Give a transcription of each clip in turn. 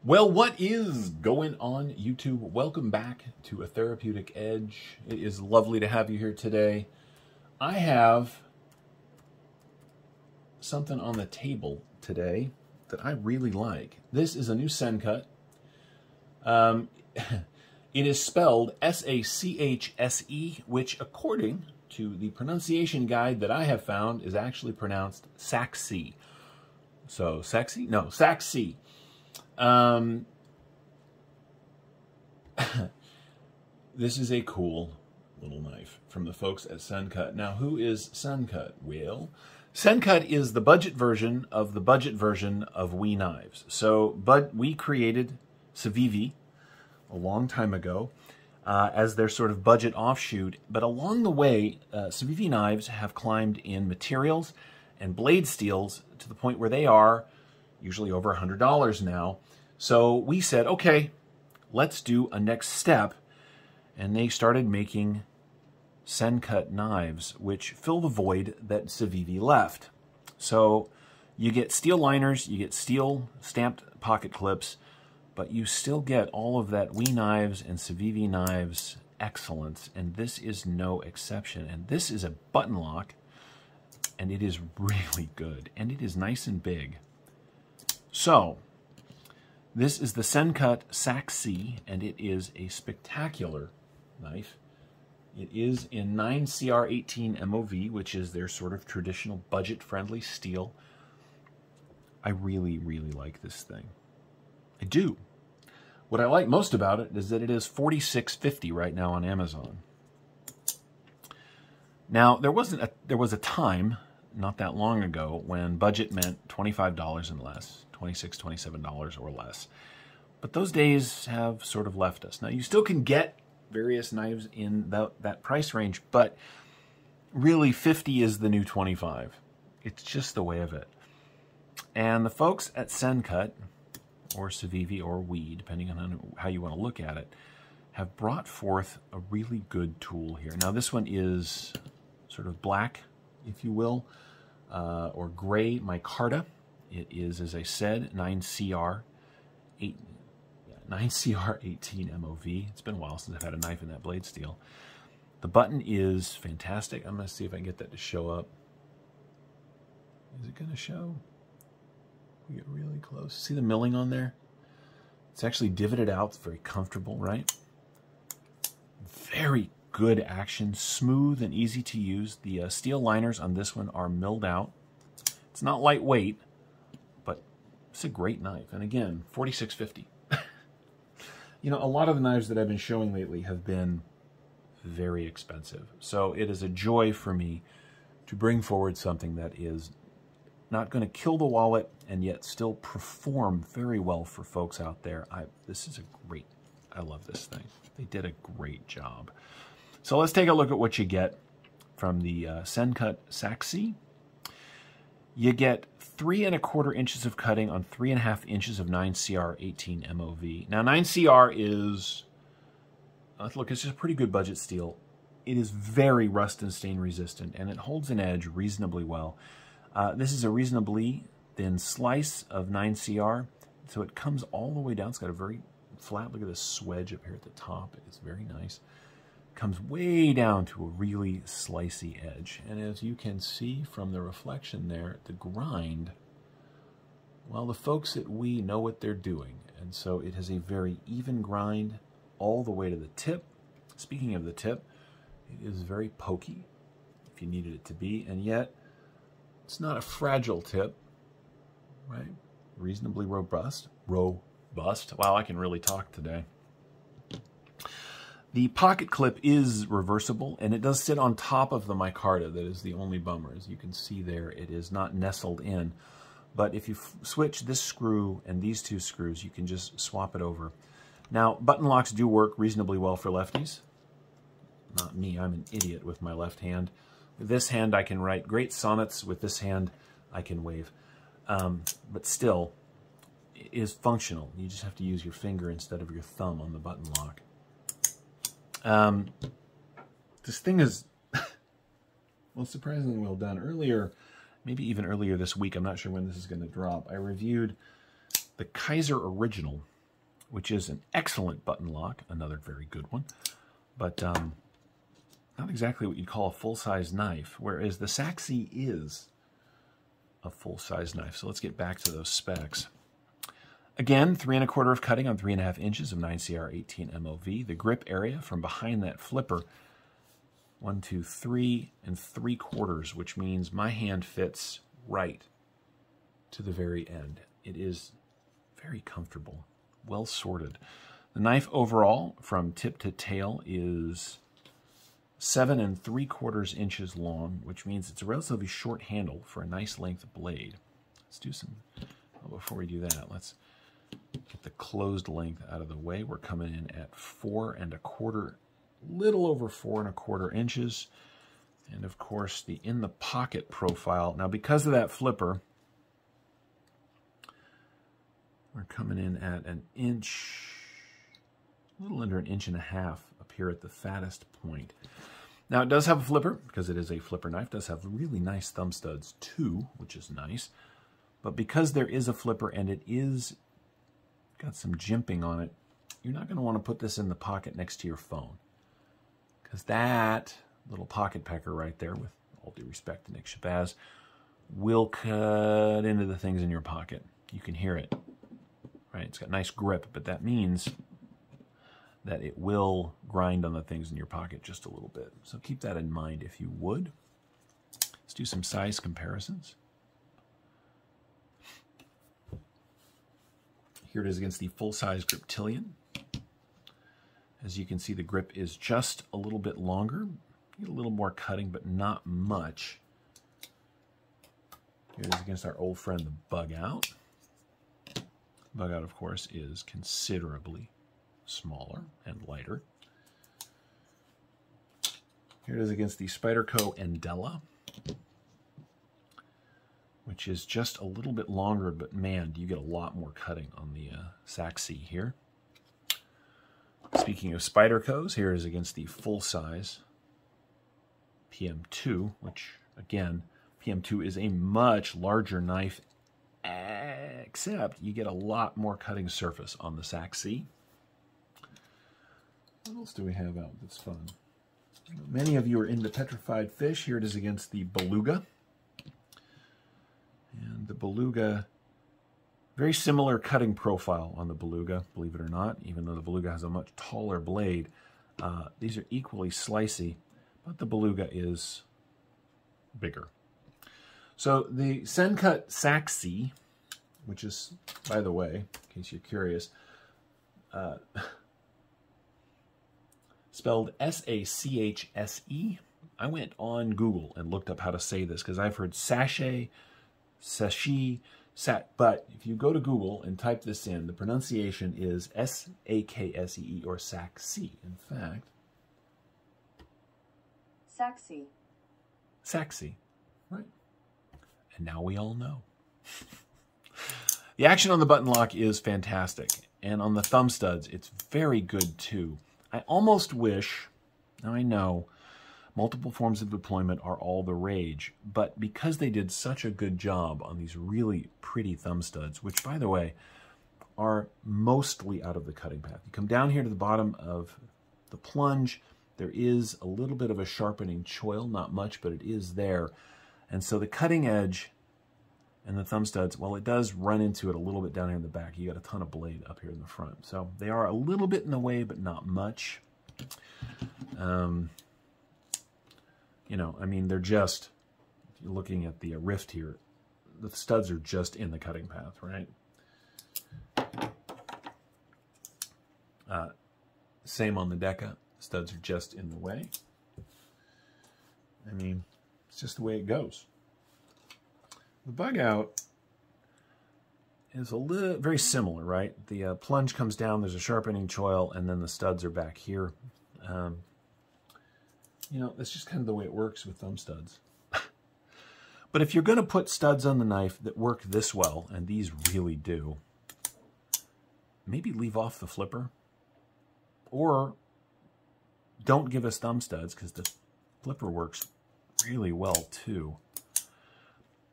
Well, what is going on, YouTube? Welcome back to A Therapeutic Edge. It is lovely to have you here today. I have something on the table today that I really like. This is a new Sencut. It is spelled S-A-C-H-S-E, which according to the pronunciation guide that I have found is actually pronounced Sachse. So, sexy? No, Sachse. This is a cool little knife from the folks at Sencut. Now, who is Sencut? Well, Sencut is the budget version of WE knives. So, we created Civivi a long time ago as their sort of budget offshoot. But along the way, Civivi knives have climbed in materials and blade steels to the point where they are usually over $100 now. So we said, okay, let's do a next step. And they started making Sencut knives, which fill the void that Civivi left. So you get steel liners, you get steel stamped pocket clips, but you still get all of that WE knives and Civivi knives excellence. And this is no exception. And this is a button lock, and it is really good. And it is nice and big. So, this is the Sencut Sachse, and it is a spectacular knife. It is in 9CR18 MOV, which is their sort of traditional budget-friendly steel. I really, really like this thing. I do. What I like most about it is that it is $46.50 right now on Amazon. Now, there was a time not that long ago when budget meant $25 and less, $26, $27 or less. But those days have sort of left us. Now, you still can get various knives in that price range, but really 50 is the new 25. It's just the way of it. And the folks at Sencut, or Civivi, or WE, depending on how you want to look at it, have brought forth a really good tool here. Now, this one is sort of black, if you will, or gray micarta. It is, as I said, 9CR18 MOV. It's been a while since I've had a knife in that blade steel. The button is fantastic. I'm going to see if I can get that to show up. Is it going to show? We get really close. See the milling on there? It's actually divoted out. It's very comfortable, right? Very good action, smooth and easy to use. The steel liners on this one are milled out. It's not lightweight, but it's a great knife. And again, $46.50. You know, a lot of the knives that I've been showing lately have been very expensive. So it is a joy for me to bring forward something that is not going to kill the wallet and yet still perform very well for folks out there. This is I love this thing. They did a great job. So let's take a look at what you get from the Sencut Sachse. You get 3 1/4 inches of cutting on 3 1/2 inches of 9CR18 MOV. Now 9CR is, look, it's just a pretty good budget steel. It is very rust and stain resistant, and it holds an edge reasonably well. This is a reasonably thin slice of 9CR, so it comes all the way down. It's got a very flat, look at this swedge up here at the top. It's very nice. Comes way down to a really slicey edge. And as you can see from the reflection there, the grind, well, the folks at WE know what they're doing. And so it has a very even grind all the way to the tip. Speaking of the tip, it is very pokey, if you needed it to be, and yet it's not a fragile tip, right? Reasonably robust. Wow, I can really talk today. The pocket clip is reversible, and it does sit on top of the micarta. That is the only bummer. As you can see there, it is not nestled in. But if you switch this screw and these two screws, you can just swap it over. Now, button locks do work reasonably well for lefties. Not me, I'm an idiot with my left hand. With this hand, I can write great sonnets. With this hand, I can wave. But still, it is functional. You just have to use your finger instead of your thumb on the button lock. This thing is, well, surprisingly well done. Earlier, maybe even earlier this week, I'm not sure when this is going to drop, I reviewed the Kaiser Original, which is an excellent button lock, another very good one, but not exactly what you'd call a full-size knife, whereas the Sachse is a full-size knife. So let's get back to those specs. Again, 3 1/4 of cutting on 3 1/2 inches of 9CR 18 MOV. The grip area from behind that flipper, 1, 2, 3 3/4, which means my hand fits right to the very end. It is very comfortable, well sorted. The knife overall, from tip to tail, is 7 3/4 inches long, which means it's a relatively short handle for a nice length blade. Let's do some, well, before we do that, let's get the closed length out of the way. We're coming in at 4 1/4, little over 4 1/4 inches. And of course, the in the pocket profile. Now, because of that flipper, we're coming in at an inch, a little under 1.5 inches up here at the fattest point. Now, it does have a flipper, because it is a flipper knife. It does have really nice thumb studs, too, which is nice. But because there is a flipper and it is got some jimping on it, you're not going to want to put this in the pocket next to your phone, because that little pocket pecker right there, with all due respect to Nick Shabazz, will cut into the things in your pocket. You can hear it, right? It's got nice grip, but that means that it will grind on the things in your pocket just a little bit. So keep that in mind if you would. Let's do some size comparisons. Here it is against the full-size Griptilian. As you can see, the grip is just a little bit longer. You get a little more cutting, but not much. Here it is against our old friend, the Bug Out. Bug Out, of course, is considerably smaller and lighter. Here it is against the Spyderco Andella, which is just a little bit longer, but man, you get a lot more cutting on the Sachse here. Speaking of Spydercos, here is against the full-size PM2, which, again, PM2 is a much larger knife, except you get a lot more cutting surface on the Sachse. What else do we have out that's fun? Many of you are into petrified fish. Here it is against the Beluga. And the Beluga, very similar cutting profile on the Beluga, believe it or not, even though the Beluga has a much taller blade. These are equally slicey, but the Beluga is bigger. So the Sencut Sachse, which is, by the way, in case you're curious, spelled S-A-C-H-S-E. I went on Google and looked up how to say this, because I've heard sachet, sashi, but if you go to Google and type this in, the pronunciation is S-A-K-S-E-E, or Sachse. In fact, Sachse. Sachse, right? And now we all know. The action on the button lock is fantastic, and on the thumb studs, it's very good too. I almost wish, now I know, multiple forms of deployment are all the rage, but because they did such a good job on these really pretty thumb studs, which, by the way, are mostly out of the cutting path. You come down here to the bottom of the plunge, there is a little bit of a sharpening choil, not much, but it is there. And so the cutting edge and the thumb studs, well, it does run into it a little bit down here in the back. You got a ton of blade up here in the front. So they are a little bit in the way, but not much. You know, I mean, they're just, if you're looking at the rift here, the studs are just in the cutting path, right? Same on the Deca. Studs are just in the way. I mean, it's just the way it goes. The Bug Out is very similar, right? The plunge comes down, there's a sharpening choil, and then the studs are back here. You know, that's just kind of the way it works with thumb studs. But if you're going to put studs on the knife that work this well, and these really do, maybe leave off the flipper. Or don't give us thumb studs, because the flipper works really well too.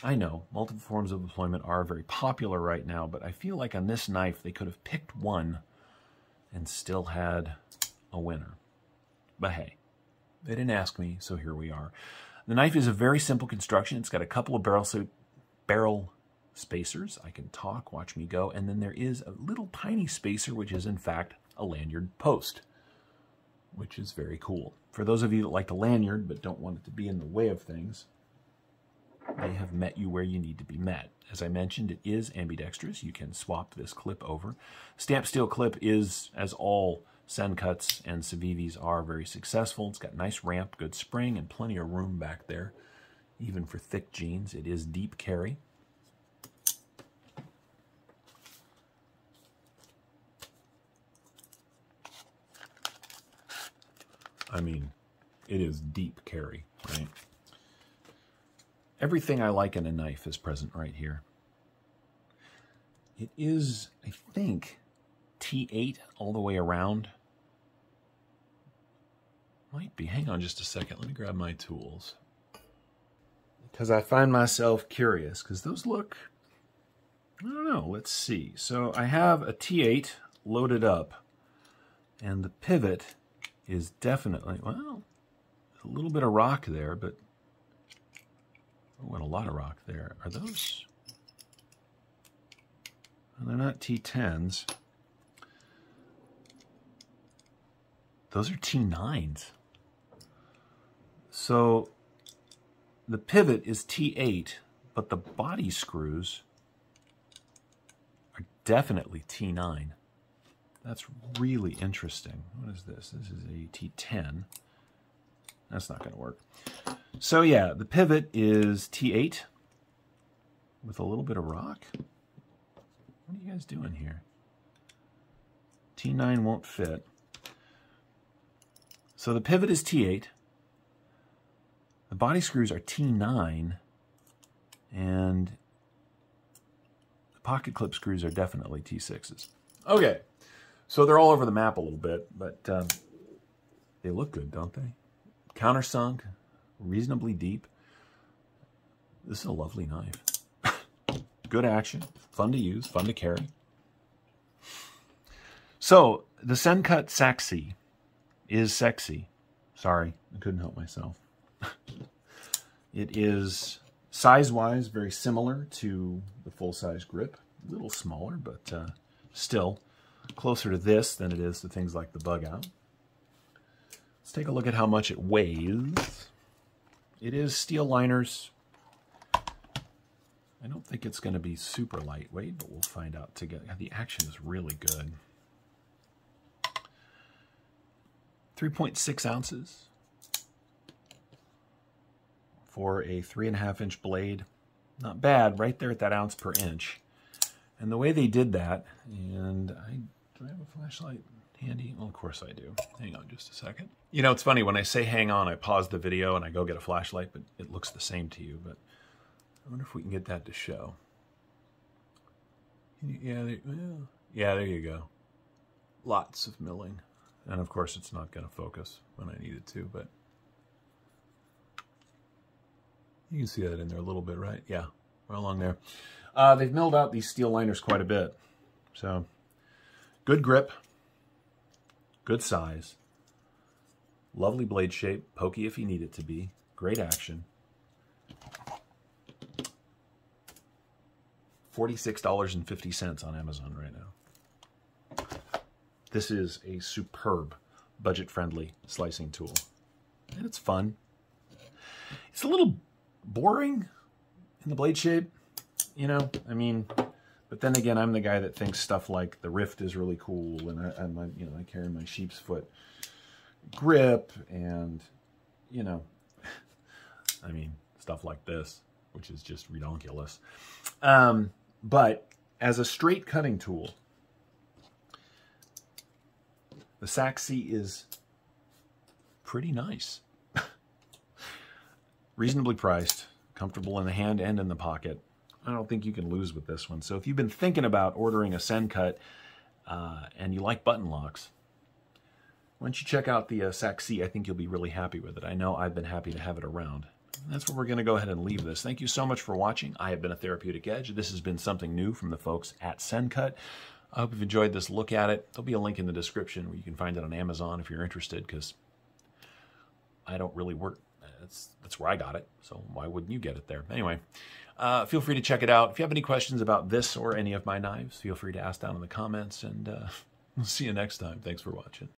I know multiple forms of deployment are very popular right now, but I feel like on this knife they could have picked one and still had a winner. But hey, they didn't ask me, so here we are. The knife is a very simple construction. It's got a couple of barrel spacers. I can talk, watch me go. And then there is a little tiny spacer, which is in fact a lanyard post, which is very cool. For those of you that like the lanyard but don't want it to be in the way of things, they have met you where you need to be met. As I mentioned, it is ambidextrous. You can swap this clip over. Stamped steel clip is, as all Sencuts and Civivis are, very successful. It's got nice ramp, good spring, and plenty of room back there, even for thick jeans. It is deep carry. I mean, it is deep carry, right? Everything I like in a knife is present right here. It is, I think, T8 all the way around. Might be. Hang on just a second. Let me grab my tools. Because I find myself curious, because those look, I don't know, let's see. So I have a T8 loaded up, and the pivot is definitely, well, a little bit of rock there, but oh, and a lot of rock there. Are those? Well, they're not T10s. Those are T9s. So the pivot is T8, but the body screws are definitely T9. That's really interesting. What is this? This is a T10. That's not going to work. So yeah, the pivot is T8 with a little bit of rock. What are you guys doing here? T9 won't fit. So the pivot is T8. The body screws are T9. And the pocket clip screws are definitely T6s. Okay, so they're all over the map a little bit, but they look good, don't they? Countersunk, reasonably deep. This is a lovely knife. Good action, fun to use, fun to carry. So, the Sencut Sachse is sexy. Sorry, I couldn't help myself. It is, size-wise, very similar to the full-size grip. A little smaller, but still closer to this than it is to things like the Bug Out. Let's take a look at how much it weighs. It is steel liners. I don't think it's going to be super lightweight, but we'll find out together. The action is really good. 3.6 ounces for a 3.5-inch blade. Not bad, right there at that ounce per inch. And the way they did that, and do I have a flashlight handy? Well, of course I do. Hang on just a second. You know, it's funny, when I say hang on, I pause the video and I go get a flashlight, but it looks the same to you. But I wonder if we can get that to show. Yeah, there you go. Lots of milling. And of course it's not going to focus when I need it to, but you can see that in there a little bit, right? Yeah, right along there. They've milled out these steel liners quite a bit. So, good grip, good size, lovely blade shape, pokey if you need it to be, great action. $46.50 on Amazon right now. This is a superb, budget-friendly slicing tool. And it's fun. It's a little boring in the blade shape, you know? I mean, but then again, I'm the guy that thinks stuff like the Rift is really cool, and I carry my sheep's foot grip, and, you know, I mean, stuff like this, which is just redonkulous. But as a straight cutting tool, the Sachse is pretty nice. Reasonably priced, comfortable in the hand and in the pocket. I don't think you can lose with this one. So if you've been thinking about ordering a Sencut and you like button locks, why don't you check out the Sachse? I think you'll be really happy with it. I know I've been happy to have it around. And that's where we're going to go ahead and leave this. Thank you so much for watching. I have been a Therapeutic Edge. This has been something new from the folks at Sencut. I hope you've enjoyed this look at it. There'll be a link in the description where you can find it on Amazon if you're interested, because I don't really work. That's where I got it, so why wouldn't you get it there? Anyway, feel free to check it out. If you have any questions about this or any of my knives, feel free to ask down in the comments, and we'll see you next time. Thanks for watching.